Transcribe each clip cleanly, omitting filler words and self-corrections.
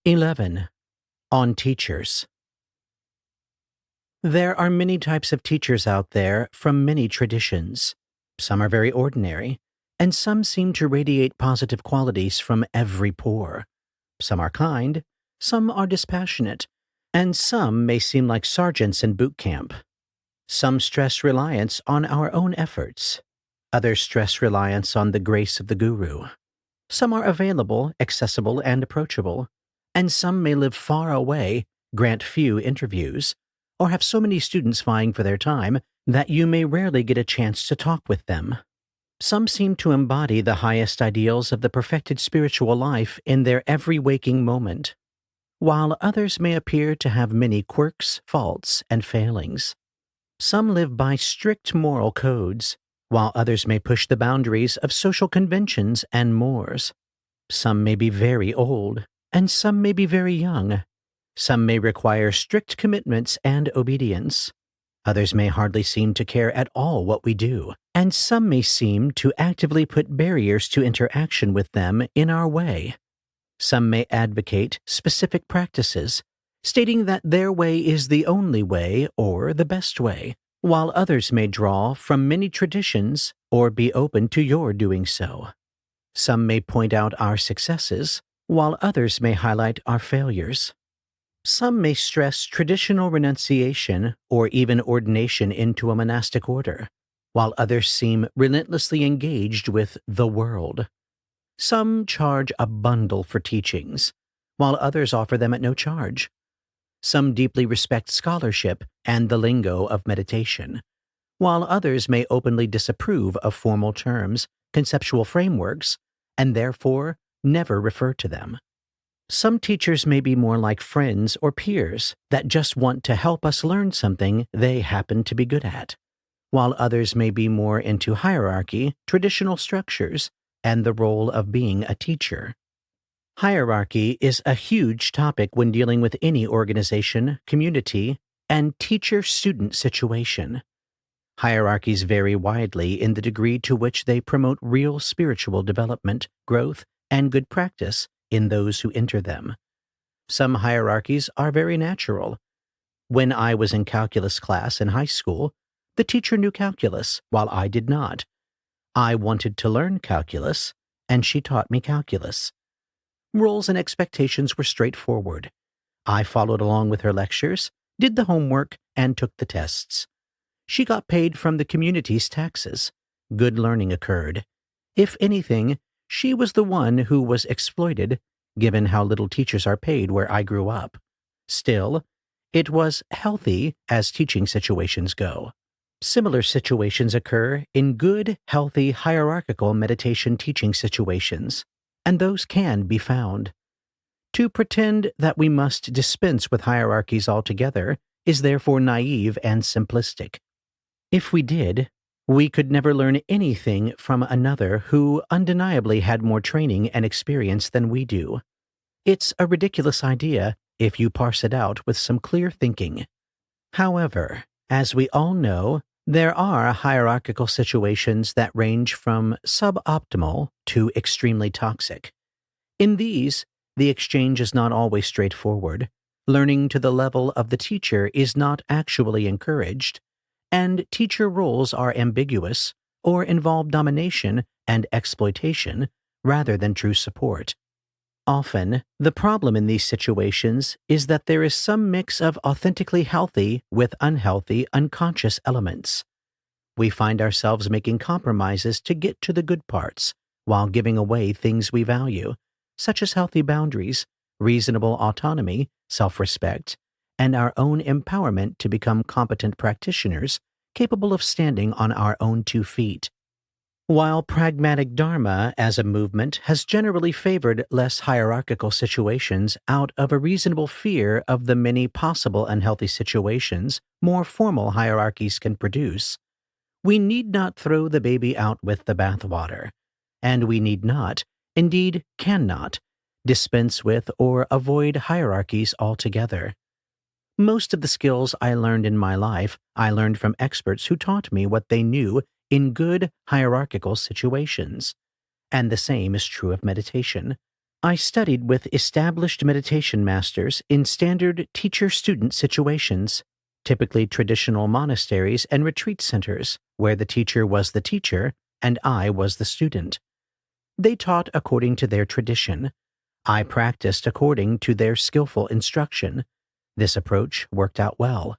11. On teachers. There are many types of teachers out there from many traditions. Some are very ordinary, and some seem to radiate positive qualities from every pore. Some are kind, some are dispassionate, and some may seem like sergeants in boot camp. Some stress reliance on our own efforts. Others stress reliance on the grace of the guru. Some are available, accessible, and approachable, and some may live far away, grant few interviews, or have so many students vying for their time that you may rarely get a chance to talk with them. Some seem to embody the highest ideals of the perfected spiritual life in their every waking moment, while others may appear to have many quirks, faults, and failings. Some live by strict moral codes, while others may push the boundaries of social conventions and mores. Some may be very old, and some may be very young. Some may require strict commitments and obedience. Others may hardly seem to care at all what we do, and some may seem to actively put barriers to interaction with them in our way. Some may advocate specific practices, stating that their way is the only way or the best way, while others may draw from many traditions or be open to your doing so. Some may point out our successes, while others may highlight our failures. Some may stress traditional renunciation or even ordination into a monastic order, while others seem relentlessly engaged with the world. Some charge a bundle for teachings, while others offer them at no charge. Some deeply respect scholarship and the lingo of meditation, while others may openly disapprove of formal terms, conceptual frameworks, and therefore never refer to them. Some teachers may be more like friends or peers that just want to help us learn something they happen to be good at, while others may be more into hierarchy, traditional structures, and the role of being a teacher. Hierarchy is a huge topic when dealing with any organization, community, and teacher-student situation. Hierarchies vary widely in the degree to which they promote real spiritual development, growth, and good practice in those who enter them. Some hierarchies are very natural. When I was in calculus class in high school, the teacher knew calculus, while I did not. I wanted to learn calculus, and she taught me calculus. Rules and expectations were straightforward. I followed along with her lectures, did the homework, and took the tests. She got paid from the community's taxes. Good learning occurred. If anything, she was the one who was exploited, given how little teachers are paid where I grew up. Still, it was healthy as teaching situations go. Similar situations occur in good, healthy, hierarchical meditation teaching situations, and those can be found. To pretend that we must dispense with hierarchies altogether is therefore naive and simplistic. If we did, we could never learn anything from another who undeniably had more training and experience than we do. It's a ridiculous idea if you parse it out with some clear thinking. However, as we all know, there are hierarchical situations that range from suboptimal to extremely toxic. In these, the exchange is not always straightforward. Learning to the level of the teacher is not actually encouraged, and teacher roles are ambiguous or involve domination and exploitation rather than true support. Often, the problem in these situations is that there is some mix of authentically healthy with unhealthy, unconscious elements. We find ourselves making compromises to get to the good parts, while giving away things we value, such as healthy boundaries, reasonable autonomy, self-respect, and our own empowerment to become competent practitioners capable of standing on our own 2 feet. While pragmatic Dharma as a movement has generally favored less hierarchical situations out of a reasonable fear of the many possible unhealthy situations more formal hierarchies can produce, we need not throw the baby out with the bathwater, and we need not, indeed cannot, dispense with or avoid hierarchies altogether. Most of the skills I learned in my life, I learned from experts who taught me what they knew in good hierarchical situations. And the same is true of meditation. I studied with established meditation masters in standard teacher-student situations, typically traditional monasteries and retreat centers, where the teacher was the teacher and I was the student. They taught according to their tradition. I practiced according to their skillful instruction. This approach worked out well.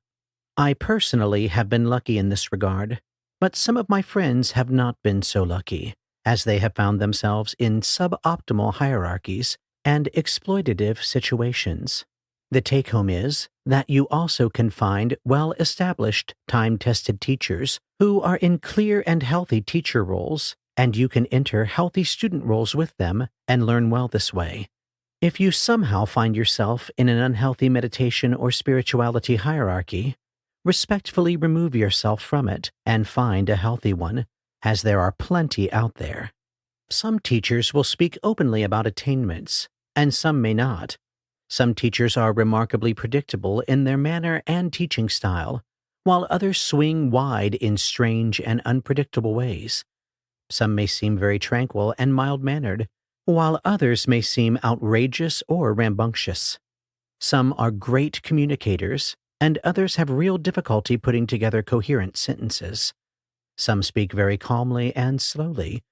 I personally have been lucky in this regard, but some of my friends have not been so lucky, as they have found themselves in suboptimal hierarchies and exploitative situations. The take-home is that you also can find well-established, time-tested teachers who are in clear and healthy teacher roles, and you can enter healthy student roles with them and learn well this way. If you somehow find yourself in an unhealthy meditation or spirituality hierarchy, respectfully remove yourself from it and find a healthy one, as there are plenty out there. Some teachers will speak openly about attainments, and some may not. Some teachers are remarkably predictable in their manner and teaching style, while others swing wide in strange and unpredictable ways. Some may seem very tranquil and mild-mannered, while others may seem outrageous or rambunctious. Some are great communicators, and others have real difficulty putting together coherent sentences. Some speak very calmly and slowly,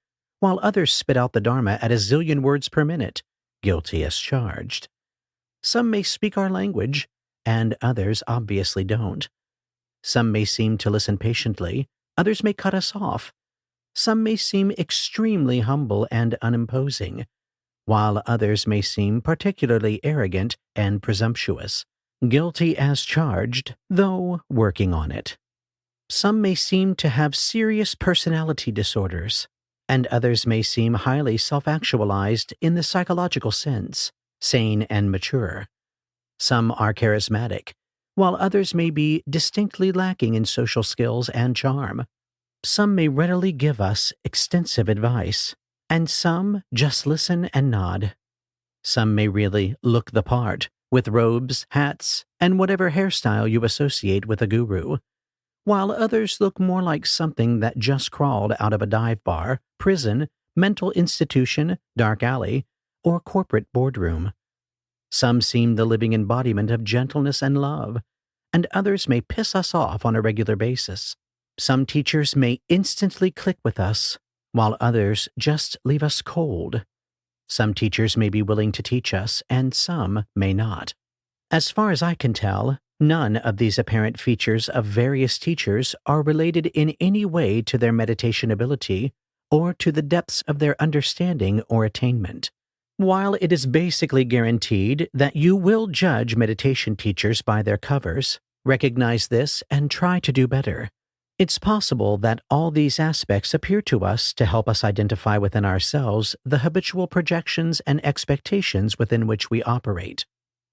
while others spit out the Dharma at a zillion words per minute, guilty as charged. Some may speak our language, and others obviously don't. Some may seem to listen patiently, others may cut us off. Some may seem extremely humble and unimposing, while others may seem particularly arrogant and presumptuous, guilty as charged, though working on it. Some may seem to have serious personality disorders, and others may seem highly self-actualized in the psychological sense, sane and mature. Some are charismatic, while others may be distinctly lacking in social skills and charm. Some may readily give us extensive advice, and some just listen and nod. Some may really look the part, with robes, hats, and whatever hairstyle you associate with a guru, while others look more like something that just crawled out of a dive bar, prison, mental institution, dark alley, or corporate boardroom. Some seem the living embodiment of gentleness and love, and others may piss us off on a regular basis. Some teachers may instantly click with us, while others just leave us cold. Some teachers may be willing to teach us, and some may not. As far as I can tell, none of these apparent features of various teachers are related in any way to their meditation ability or to the depths of their understanding or attainment. While it is basically guaranteed that you will judge meditation teachers by their covers, recognize this and try to do better. It's possible that all these aspects appear to us to help us identify within ourselves the habitual projections and expectations within which we operate.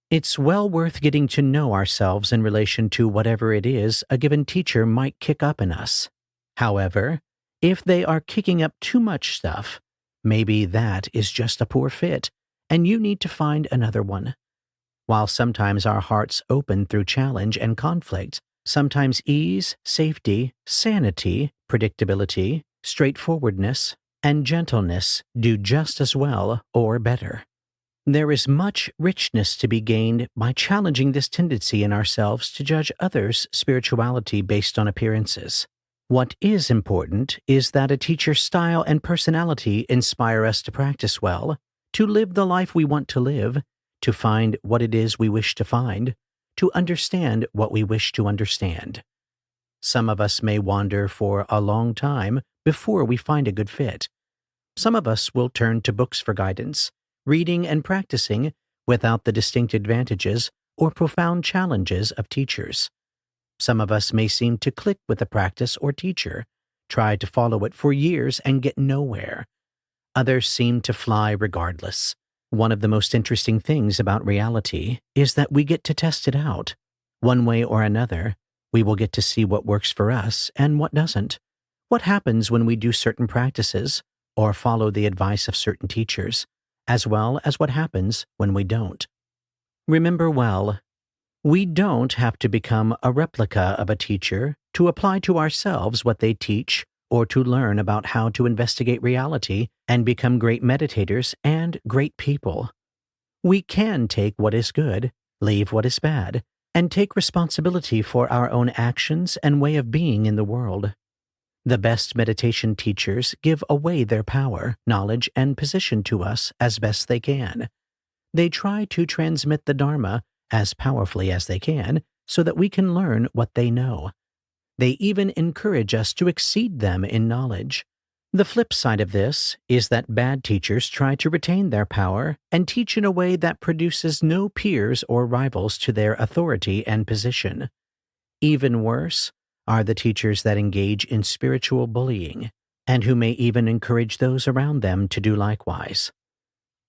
It's well worth getting to know ourselves in relation to whatever it is a given teacher might kick up in us. However, if they are kicking up too much stuff, maybe that is just a poor fit, and you need to find another one. While sometimes our hearts open through challenge and conflict, sometimes ease, safety, sanity, predictability, straightforwardness, and gentleness do just as well or better. There is much richness to be gained by challenging this tendency in ourselves to judge others' spirituality based on appearances. What is important is that a teacher's style and personality inspire us to practice well, to live the life we want to live, to find what it is we wish to find, to understand what we wish to understand. Some of us may wander for a long time before we find a good fit. Some of us will turn to books for guidance, reading and practicing without the distinct advantages or profound challenges of teachers. Some of us may seem to click with a practice or teacher, try to follow it for years and get nowhere. Others seem to fly regardless. One of the most interesting things about reality is that we get to test it out. One way or another, we will get to see what works for us and what doesn't. What happens when we do certain practices or follow the advice of certain teachers, as well as what happens when we don't. Remember well, we don't have to become a replica of a teacher to apply to ourselves what they teach or to learn about how to investigate reality and become great meditators and great people. We can take what is good, leave what is bad, and take responsibility for our own actions and way of being in the world. The best meditation teachers give away their power, knowledge, and position to us as best they can. They try to transmit the Dharma as powerfully as they can so that we can learn what they know. They even encourage us to exceed them in knowledge. The flip side of this is that bad teachers try to retain their power and teach in a way that produces no peers or rivals to their authority and position. Even worse are the teachers that engage in spiritual bullying, and who may even encourage those around them to do likewise.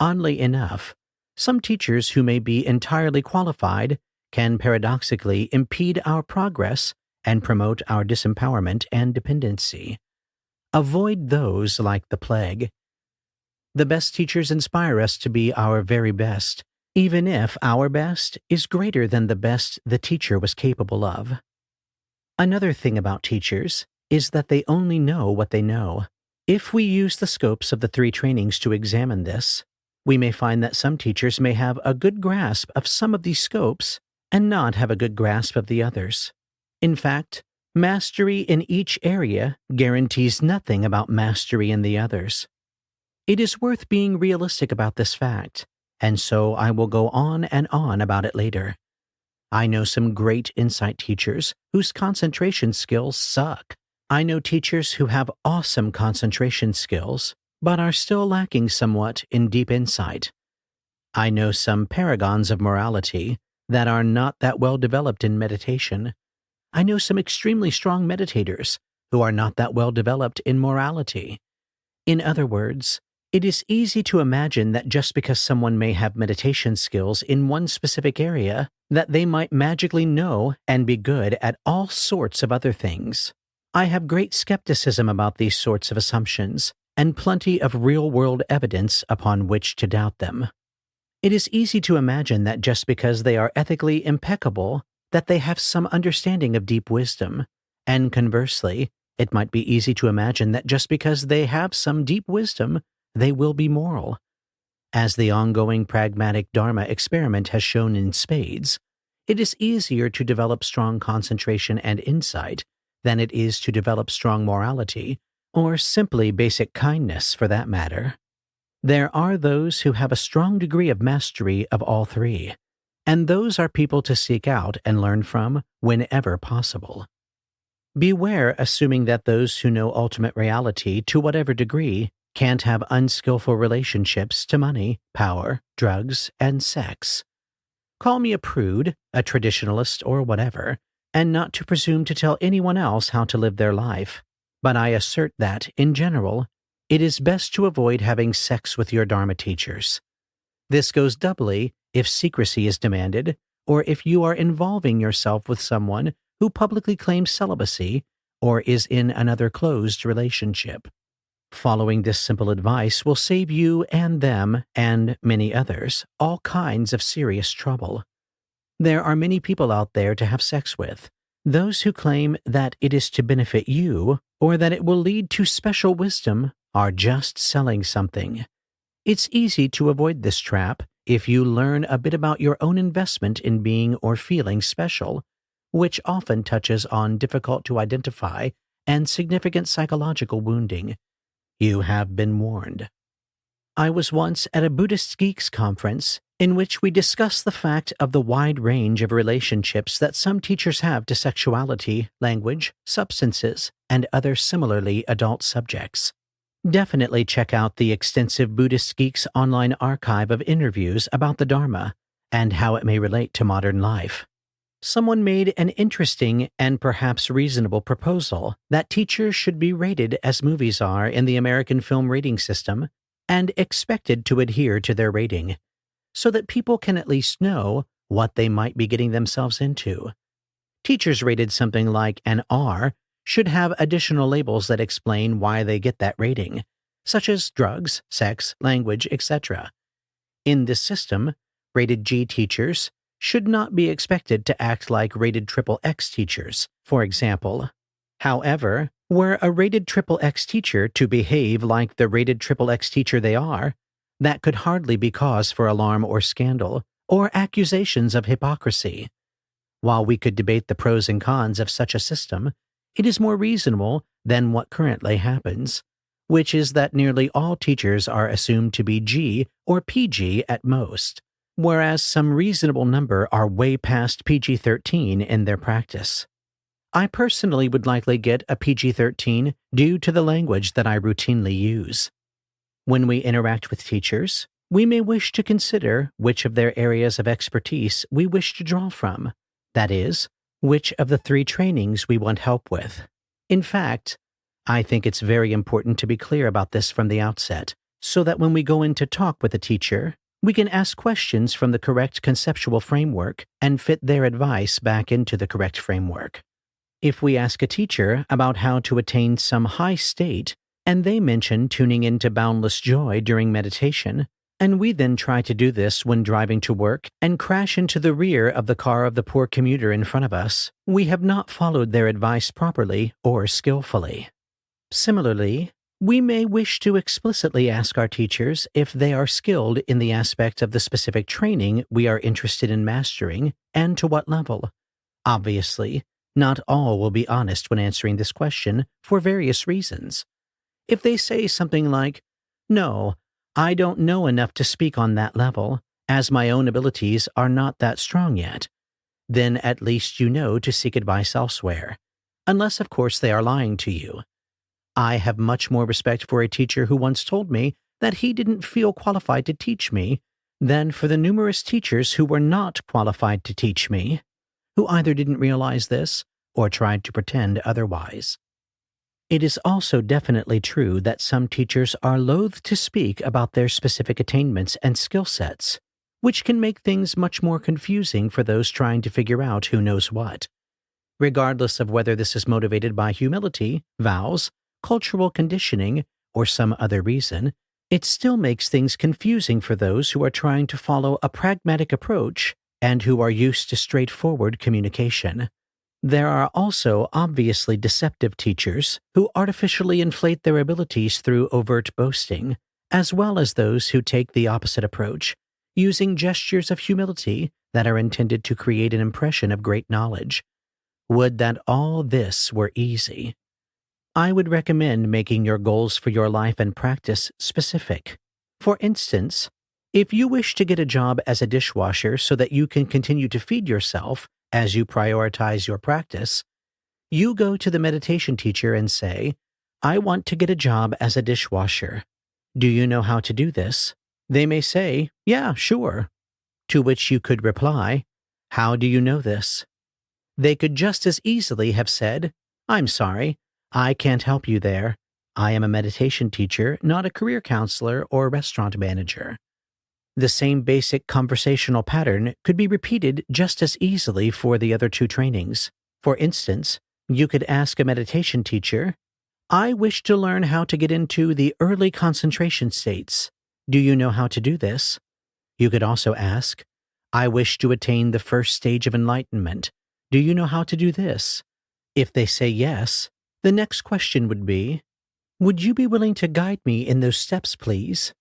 Oddly enough, some teachers who may be entirely qualified can paradoxically impede our progress and promote our disempowerment and dependency. Avoid those like the plague. The best teachers inspire us to be our very best, even if our best is greater than the best the teacher was capable of. Another thing about teachers is that they only know what they know. If we use the scopes of the 3 trainings to examine this, we may find that some teachers may have a good grasp of some of these scopes and not have a good grasp of the others. In fact, mastery in each area guarantees nothing about mastery in the others. It is worth being realistic about this fact, and so I will go on and on about it later. I know some great insight teachers whose concentration skills suck. I know teachers who have awesome concentration skills, but are still lacking somewhat in deep insight. I know some paragons of morality that are not that well developed in meditation. I know some extremely strong meditators who are not that well developed in morality. In other words, it is easy to imagine that just because someone may have meditation skills in one specific area, that they might magically know and be good at all sorts of other things. I have great skepticism about these sorts of assumptions, and plenty of real-world evidence upon which to doubt them. It is easy to imagine that just because they are ethically impeccable, that they have some understanding of deep wisdom, and conversely, it might be easy to imagine that just because they have some deep wisdom, they will be moral. As the ongoing pragmatic Dharma experiment has shown in spades, it is easier to develop strong concentration and insight than it is to develop strong morality, or simply basic kindness for that matter. There are those who have a strong degree of mastery of all 3, and those are people to seek out and learn from whenever possible. Beware assuming that those who know ultimate reality to whatever degree can't have unskillful relationships to money, power, drugs, and sex. Call me a prude, a traditionalist, or whatever, and not to presume to tell anyone else how to live their life, but I assert that, in general, it is best to avoid having sex with your Dharma teachers. This goes doubly if secrecy is demanded, or if you are involving yourself with someone who publicly claims celibacy or is in another closed relationship. Following this simple advice will save you and them, and many others, all kinds of serious trouble. There are many people out there to have sex with. Those who claim that it is to benefit you, or that it will lead to special wisdom, are just selling something. It's easy to avoid this trap if you learn a bit about your own investment in being or feeling special, which often touches on difficult to identify and significant psychological wounding. You have been warned. I was once at a Buddhist geeks conference in which we discussed the fact of the wide range of relationships that some teachers have to sexuality, language, substances, and other similarly adult subjects. Definitely check out the extensive Buddhist Geeks online archive of interviews about the Dharma and how it may relate to modern life. Someone made an interesting and perhaps reasonable proposal that teachers should be rated as movies are in the American film rating system and expected to adhere to their rating, so that people can at least know what they might be getting themselves into. Teachers rated something like an R should have additional labels that explain why they get that rating, such as drugs, sex, language, etc. In this system, rated G teachers should not be expected to act like rated XXX teachers, for example. However, Were a rated triple X teacher to behave like the rated triple X teacher they are, that could hardly be cause for alarm or scandal, or accusations of hypocrisy. While we could debate the pros and cons of such a system, it is more reasonable than what currently happens, which is that nearly all teachers are assumed to be G or PG at most, whereas some reasonable number are way past PG-13 in their practice. I personally would likely get a PG-13 due to the language that I routinely use. When we interact with teachers, we may wish to consider which of their areas of expertise we wish to draw from. That is, which of the 3 trainings we want help with. In fact, I think it's very important to be clear about this from the outset, so that when we go in to talk with a teacher, we can ask questions from the correct conceptual framework and fit their advice back into the correct framework. If we ask a teacher about how to attain some high state, and they mention tuning into boundless joy during meditation, and we then try to do this when driving to work and crash into the rear of the car of the poor commuter in front of us, we have not followed their advice properly or skillfully. Similarly, we may wish to explicitly ask our teachers if they are skilled in the aspect of the specific training we are interested in mastering and to what level. Obviously, not all will be honest when answering this question for various reasons. If they say something like, "No, I don't know enough to speak on that level, as my own abilities are not that strong yet," then at least you know to seek advice elsewhere, unless of course they are lying to you. I have much more respect for a teacher who once told me that he didn't feel qualified to teach me than for the numerous teachers who were not qualified to teach me, who either didn't realize this or tried to pretend otherwise. It is also definitely true that some teachers are loath to speak about their specific attainments and skill sets, which can make things much more confusing for those trying to figure out who knows what. Regardless of whether this is motivated by humility, vows, cultural conditioning, or some other reason, it still makes things confusing for those who are trying to follow a pragmatic approach and who are used to straightforward communication. There are also obviously deceptive teachers who artificially inflate their abilities through overt boasting, as well as those who take the opposite approach, using gestures of humility that are intended to create an impression of great knowledge. Would that all this were easy. I would recommend making your goals for your life and practice specific. For instance, if you wish to get a job as a dishwasher so that you can continue to feed yourself as you prioritize your practice, you go to the meditation teacher and say, "I want to get a job as a dishwasher. Do you know how to do this?" They may say, "Yeah, sure." To which you could reply, "How do you know this?" They could just as easily have said, "I'm sorry, I can't help you there. I am a meditation teacher, not a career counselor or restaurant manager." The same basic conversational pattern could be repeated just as easily for the other 2 trainings. For instance, you could ask a meditation teacher, "I wish to learn how to get into the early concentration states. Do you know how to do this?" You could also ask, "I wish to attain the first stage of enlightenment. Do you know how to do this?" If they say yes, the next question would be, "Would you be willing to guide me in those steps, please?"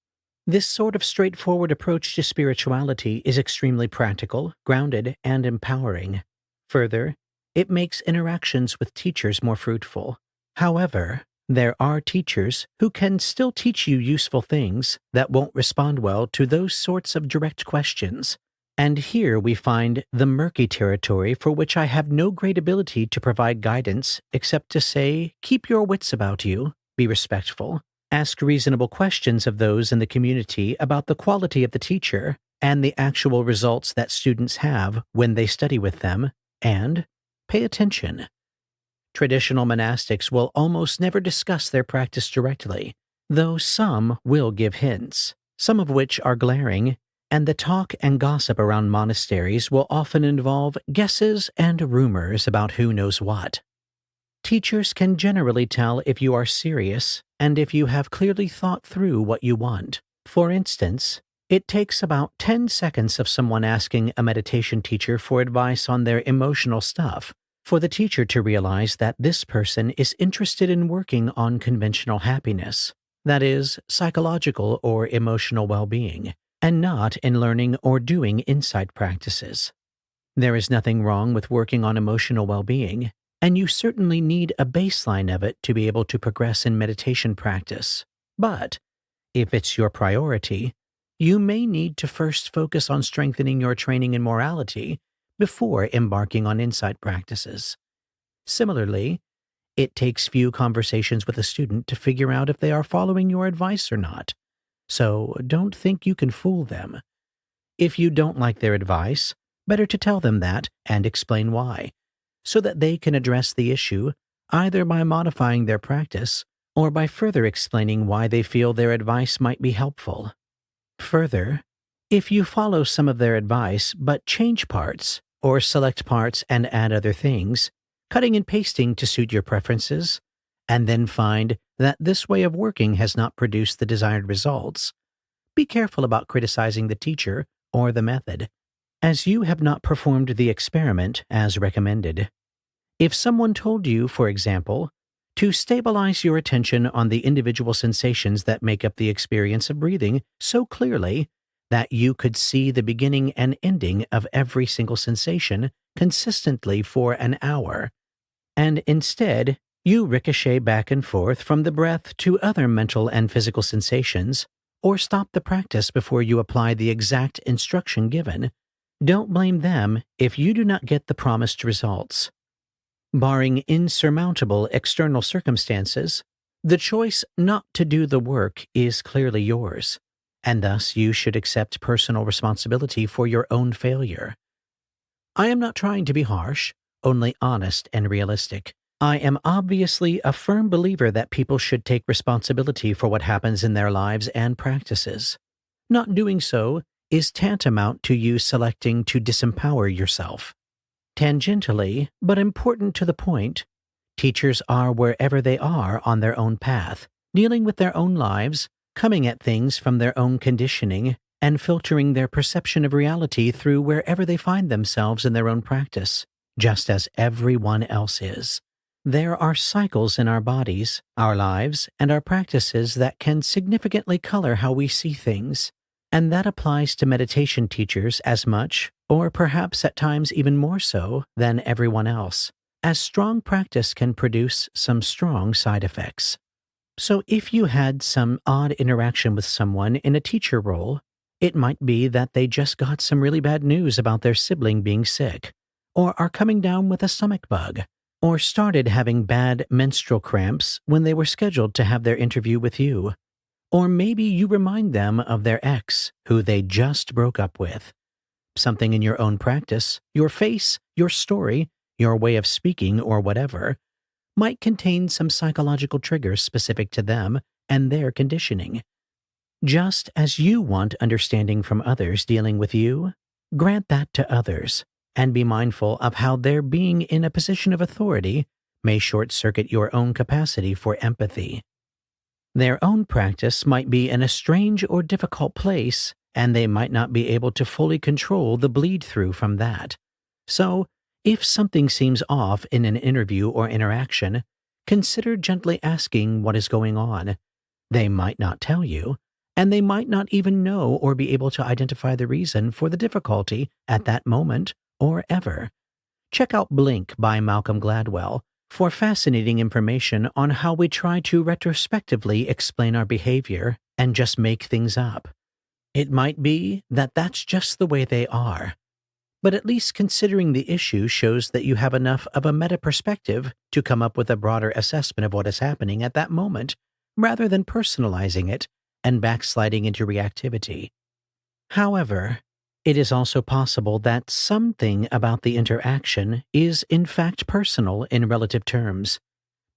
This sort of straightforward approach to spirituality is extremely practical, grounded, and empowering. Further, it makes interactions with teachers more fruitful. However, there are teachers who can still teach you useful things that won't respond well to those sorts of direct questions. And here we find the murky territory for which I have no great ability to provide guidance except to say, keep your wits about you, be respectful, ask reasonable questions of those in the community about the quality of the teacher and the actual results that students have when they study with them, and pay attention. Traditional monastics will almost never discuss their practice directly, though some will give hints, some of which are glaring, and the talk and gossip around monasteries will often involve guesses and rumors about who knows what. Teachers can generally tell if you are serious and if you have clearly thought through what you want. For instance, it takes about 10 seconds of someone asking a meditation teacher for advice on their emotional stuff for the teacher to realize that this person is interested in working on conventional happiness, that is, psychological or emotional well-being, and not in learning or doing insight practices. There is nothing wrong with working on emotional well-being, and you certainly need a baseline of it to be able to progress in meditation practice. But if it's your priority, you may need to first focus on strengthening your training in morality before embarking on insight practices. Similarly, it takes few conversations with a student to figure out if they are following your advice or not, so don't think you can fool them. If you don't like their advice, better to tell them that and explain why, so that they can address the issue either by modifying their practice or by further explaining why they feel their advice might be helpful. Further, if you follow some of their advice but change parts, or select parts and add other things, cutting and pasting to suit your preferences, and then find that this way of working has not produced the desired results, be careful about criticizing the teacher or the method, as you have not performed the experiment as recommended. If someone told you, for example, to stabilize your attention on the individual sensations that make up the experience of breathing so clearly that you could see the beginning and ending of every single sensation consistently for an hour, and instead you ricochet back and forth from the breath to other mental and physical sensations, or stop the practice before you apply the exact instruction given, don't blame them if you do not get the promised results. Barring insurmountable external circumstances, the choice not to do the work is clearly yours, and thus you should accept personal responsibility for your own failure. I am not trying to be harsh, only honest and realistic. I am obviously a firm believer that people should take responsibility for what happens in their lives and practices. Not doing so is tantamount to you selecting to disempower yourself. Tangentially, but important to the point, teachers are wherever they are on their own path, dealing with their own lives, coming at things from their own conditioning, and filtering their perception of reality through wherever they find themselves in their own practice, just as everyone else is. There are cycles in our bodies, our lives, and our practices that can significantly color how we see things, and that applies to meditation teachers as much, or perhaps at times even more so, than everyone else, as strong practice can produce some strong side effects. So if you had some odd interaction with someone in a teacher role, it might be that they just got some really bad news about their sibling being sick, or are coming down with a stomach bug, or started having bad menstrual cramps when they were scheduled to have their interview with you. Or maybe you remind them of their ex, who they just broke up with. Something in your own practice, your face, your story, your way of speaking, or whatever, might contain some psychological triggers specific to them and their conditioning. Just as you want understanding from others dealing with you, grant that to others, and be mindful of how their being in a position of authority may short-circuit your own capacity for empathy. Their own practice might be in a strange or difficult place, and they might not be able to fully control the bleed-through from that. So, if something seems off in an interview or interaction, consider gently asking what is going on. They might not tell you, and they might not even know or be able to identify the reason for the difficulty at that moment or ever. Check out Blink by Malcolm Gladwell for fascinating information on how we try to retrospectively explain our behavior and just make things up. It might be that that's just the way they are, but at least considering the issue shows that you have enough of a meta-perspective to come up with a broader assessment of what is happening at that moment, rather than personalizing it and backsliding into reactivity. However, it is also possible that something about the interaction is in fact personal in relative terms,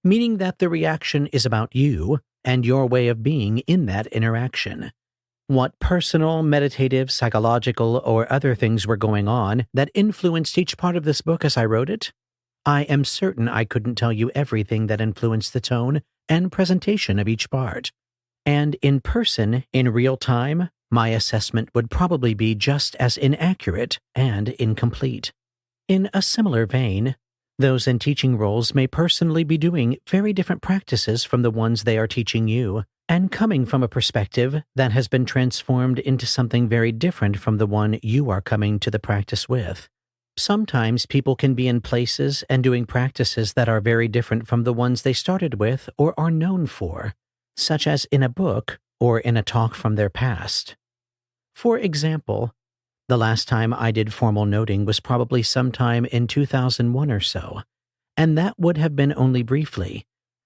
meaning that the reaction is about you and your way of being in that interaction. What personal, meditative, psychological, or other things were going on that influenced each part of this book as I wrote it? I am certain I couldn't tell you everything that influenced the tone and presentation of each part. And in person, in real time, my assessment would probably be just as inaccurate and incomplete. In a similar vein, Those in teaching roles may personally be doing very different practices from the ones they are teaching you, and coming from a perspective that has been transformed into something very different from the one you are coming to the practice with. Sometimes people can be in places and doing practices that are very different from the ones they started with or are known for, such as in a book or in a talk from their past. For example, the last time I did formal noting was probably sometime in 2001 or so, and that would have been only briefly.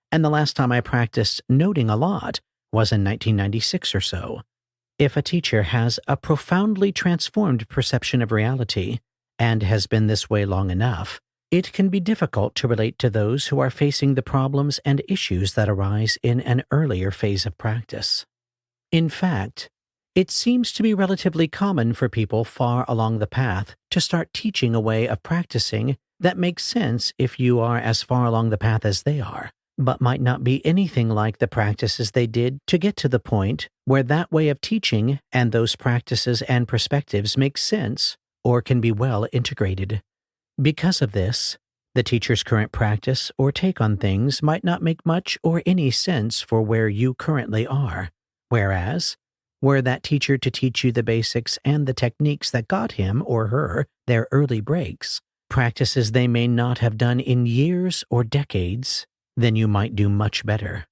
And the last time I practiced noting a lot was in 1996 or so. If a teacher has a profoundly transformed perception of reality, and has been this way long enough, it can be difficult to relate to those who are facing the problems and issues that arise in an earlier phase of practice. In fact, it seems to be relatively common for people far along the path to start teaching a way of practicing that makes sense if you are as far along the path as they are, but might not be anything like the practices they did to get to the point where that way of teaching and those practices and perspectives make sense or can be well integrated. Because of this, the teacher's current practice or take on things might not make much or any sense for where you currently are, whereas, were that teacher to teach you the basics and the techniques that got him or her their early breaks, practices they may not have done in years or decades, then you might do much better.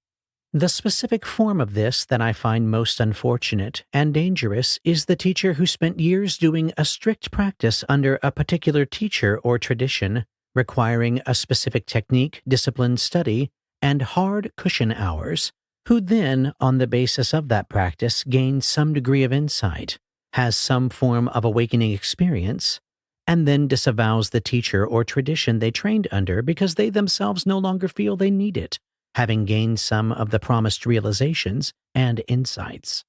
The specific form of this that I find most unfortunate and dangerous is the teacher who spent years doing a strict practice under a particular teacher or tradition, requiring a specific technique, discipline, study, and hard cushion hours, who then, on the basis of that practice, gains some degree of insight, has some form of awakening experience, and then disavows the teacher or tradition they trained under because they themselves no longer feel they need it, having gained some of the promised realizations and insights.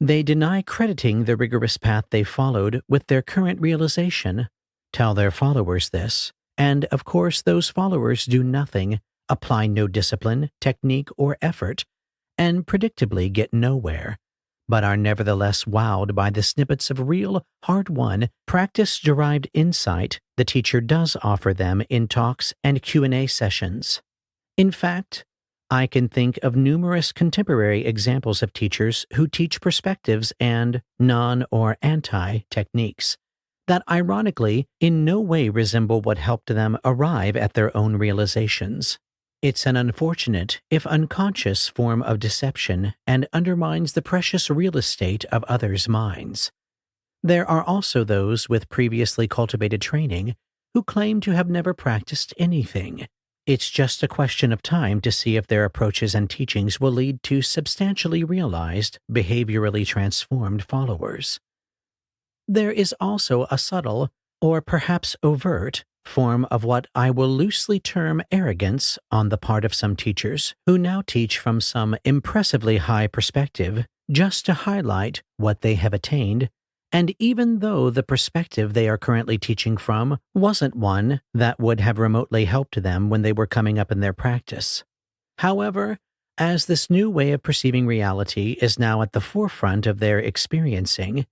They deny crediting the rigorous path they followed with their current realization, tell their followers this, and of course those followers do nothing, apply no discipline, technique, or effort, and predictably get nowhere, but are nevertheless wowed by the snippets of real, hard-won, practice-derived insight the teacher does offer them in talks and Q&A sessions. In fact, I can think of numerous contemporary examples of teachers who teach perspectives and non- or anti-techniques that ironically in no way resemble what helped them arrive at their own realizations. It's an unfortunate, if unconscious, form of deception and undermines the precious real estate of others' minds. There are also those with previously cultivated training who claim to have never practiced anything. It's just a question of time to see if their approaches and teachings will lead to substantially realized, behaviorally transformed followers. There is also a subtle, or perhaps overt, form of what I will loosely term arrogance on the part of some teachers who now teach from some impressively high perspective just to highlight what they have attained, and even though the perspective they are currently teaching from wasn't one that would have remotely helped them when they were coming up in their practice. However, as this new way of perceiving reality is now at the forefront of their experiencing,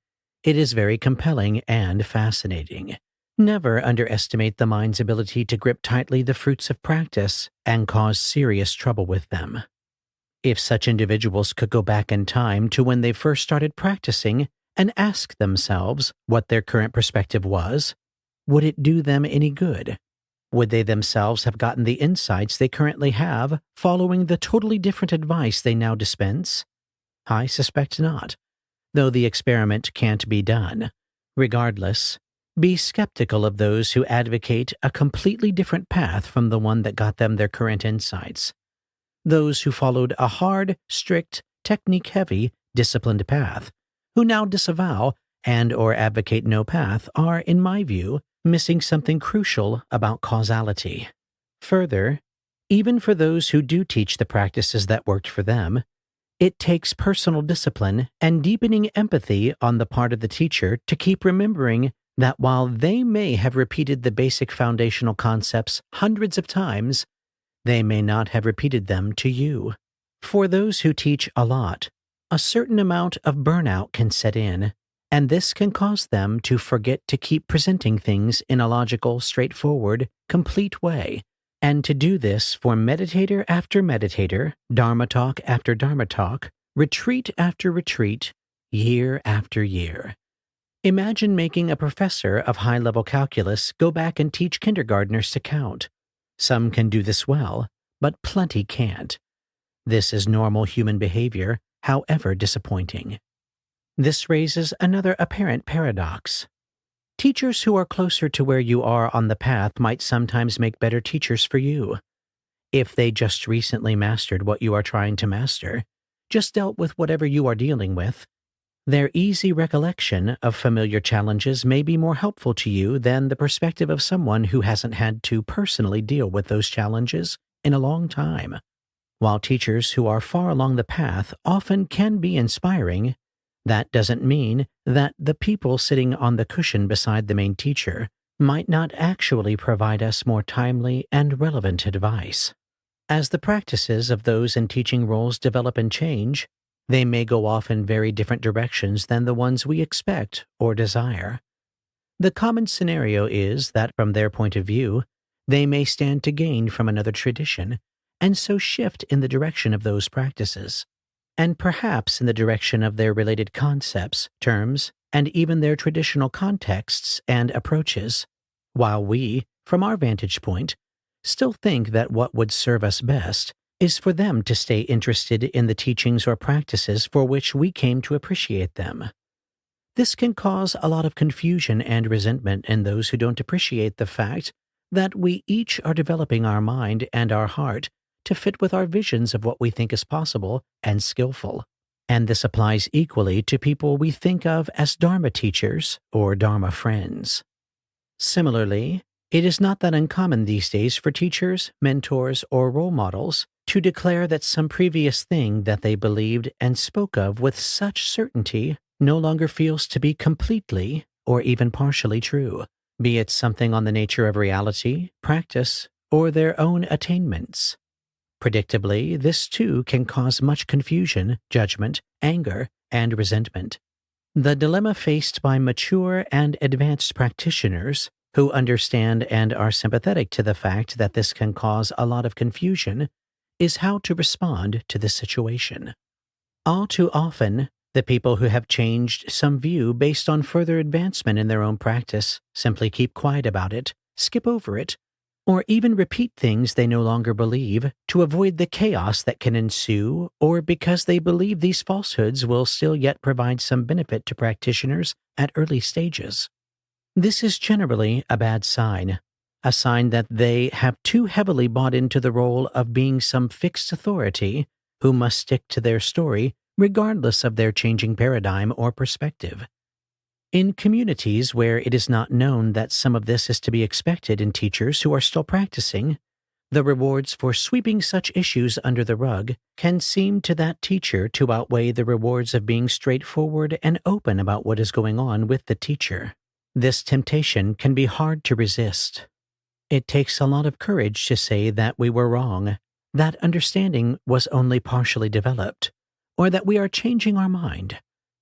it is very compelling and fascinating. Never underestimate the mind's ability to grip tightly the fruits of practice and cause serious trouble with them. If such individuals could go back in time to when they first started practicing and ask themselves what their current perspective was, would it do them any good? Would they themselves have gotten the insights they currently have following the totally different advice they now dispense? I suspect not, though the experiment can't be done. Regardless, be skeptical of those who advocate a completely different path from the one that got them their current insights. Those who followed a hard, strict, technique-heavy, disciplined path, who now disavow and or advocate no path are, in my view, missing something crucial about causality. Further, even for those who do teach the practices that worked for them, it takes personal discipline and deepening empathy on the part of the teacher to keep remembering that while they may have repeated the basic foundational concepts hundreds of times, they may not have repeated them to you. For those who teach a lot, a certain amount of burnout can set in, and this can cause them to forget to keep presenting things in a logical, straightforward, complete way, and to do this for meditator after meditator, Dharma talk after Dharma talk, retreat after retreat, year after year. Imagine making a professor of high-level calculus go back and teach kindergartners to count. Some can do this well, but plenty can't. This is normal human behavior, however disappointing. This raises another apparent paradox. Teachers who are closer to where you are on the path might sometimes make better teachers for you. If they just recently mastered what you are trying to master, just dealt with whatever you are dealing with, their easy recollection of familiar challenges may be more helpful to you than the perspective of someone who hasn't had to personally deal with those challenges in a long time. While teachers who are far along the path often can be inspiring, that doesn't mean that the people sitting on the cushion beside the main teacher might not actually provide us more timely and relevant advice. As the practices of those in teaching roles develop and change, they may go off in very different directions than the ones we expect or desire. The common scenario is that from their point of view, they may stand to gain from another tradition, and so shift in the direction of those practices, and perhaps in the direction of their related concepts, terms, and even their traditional contexts and approaches, while we, from our vantage point, still think that what would serve us best is for them to stay interested in the teachings or practices for which we came to appreciate them. This can cause a lot of confusion and resentment in those who don't appreciate the fact that we each are developing our mind and our heart to fit with our visions of what we think is possible and skillful. And this applies equally to people we think of as Dharma teachers or Dharma friends. Similarly, it is not that uncommon these days for teachers, mentors, or role models to declare that some previous thing that they believed and spoke of with such certainty no longer feels to be completely or even partially true, be it something on the nature of reality, practice, or their own attainments. Predictably, this too can cause much confusion, judgment, anger, and resentment. The dilemma faced by mature and advanced practitioners who understand and are sympathetic to the fact that this can cause a lot of confusion is how to respond to this situation. All too often, the people who have changed some view based on further advancement in their own practice simply keep quiet about it, skip over it, or even repeat things they no longer believe to avoid the chaos that can ensue, or because they believe these falsehoods will still yet provide some benefit to practitioners at early stages. This is generally a bad sign, a sign that they have too heavily bought into the role of being some fixed authority who must stick to their story regardless of their changing paradigm or perspective. In communities where it is not known that some of this is to be expected in teachers who are still practicing, the rewards for sweeping such issues under the rug can seem to that teacher to outweigh the rewards of being straightforward and open about what is going on with the teacher. This temptation can be hard to resist. It takes a lot of courage to say that we were wrong, that understanding was only partially developed, or that we are changing our mind.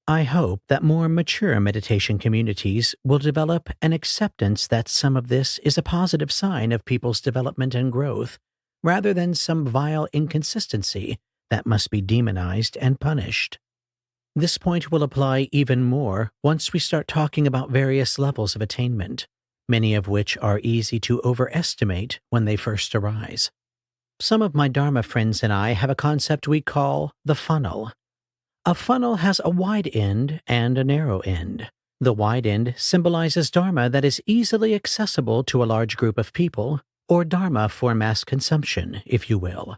I hope that more mature meditation communities will develop an acceptance that some of this is a positive sign of people's development and growth, rather than some vile inconsistency that must be demonized and punished. This point will apply even more once we start talking about various levels of attainment, many of which are easy to overestimate when they first arise. Some of my Dharma friends and I have a concept we call the funnel. A funnel has a wide end and a narrow end. The wide end symbolizes Dharma that is easily accessible to a large group of people, or Dharma for mass consumption, if you will.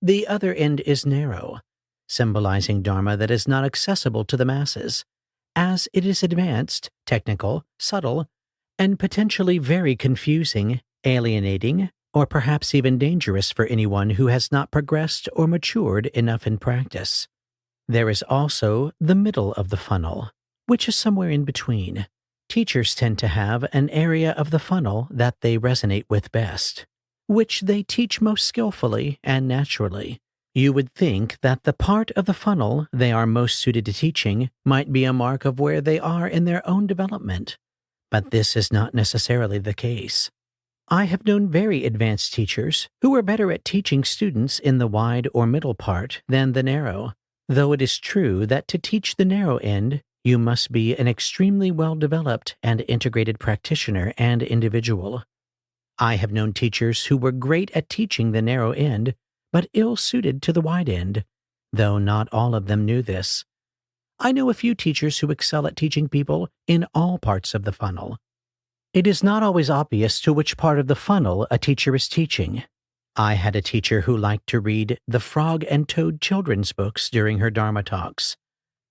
The other end is narrow, symbolizing Dharma that is not accessible to the masses, as it is advanced, technical, subtle, and potentially very confusing, alienating, or perhaps even dangerous for anyone who has not progressed or matured enough in practice. There is also the middle of the funnel, which is somewhere in between. Teachers tend to have an area of the funnel that they resonate with best, which they teach most skillfully and naturally, You would think that the part of the funnel they are most suited to teaching might be a mark of where they are in their own development, but this is not necessarily the case. I have known very advanced teachers who were better at teaching students in the wide or middle part than the narrow, though it is true that to teach the narrow end, you must be an extremely well-developed and integrated practitioner and individual. I have known teachers who were great at teaching the narrow end, but ill-suited to the wide end, though not all of them knew this. I know a few teachers who excel at teaching people in all parts of the funnel. It is not always obvious to which part of the funnel a teacher is teaching. I had a teacher who liked to read the Frog and Toad children's books during her Dharma talks.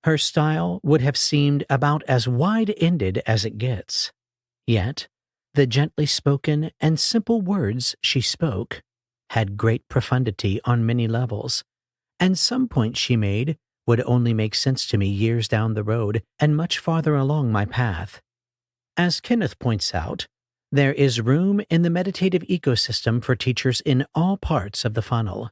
Her style would have seemed about as wide-ended as it gets. Yet, the gently spoken and simple words she spoke had great profundity on many levels, and some points she made would only make sense to me years down the road and much farther along my path. As Kenneth points out, there is room in the meditative ecosystem for teachers in all parts of the funnel.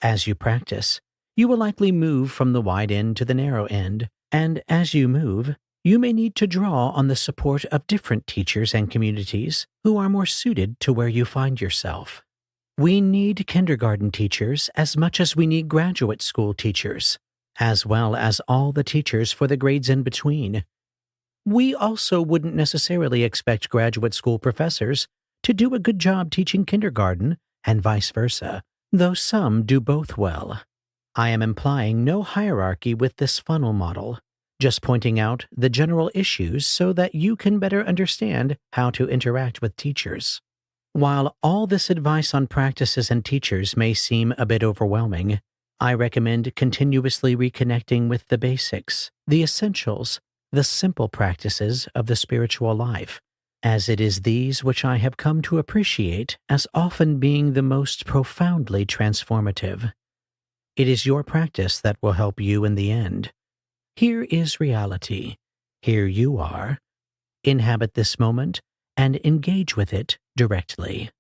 As you practice, you will likely move from the wide end to the narrow end, and as you move, you may need to draw on the support of different teachers and communities who are more suited to where you find yourself. We need kindergarten teachers as much as we need graduate school teachers, as well as all the teachers for the grades in between. We also wouldn't necessarily expect graduate school professors to do a good job teaching kindergarten and vice versa, though some do both well. I am implying no hierarchy with this funnel model, just pointing out the general issues so that you can better understand how to interact with teachers. While all this advice on practices and teachers may seem a bit overwhelming, I recommend continuously reconnecting with the basics, the essentials, the simple practices of the spiritual life, as it is these which I have come to appreciate as often being the most profoundly transformative. It is your practice that will help you in the end. Here is reality. Here you are. Inhabit this moment and engage with it directly.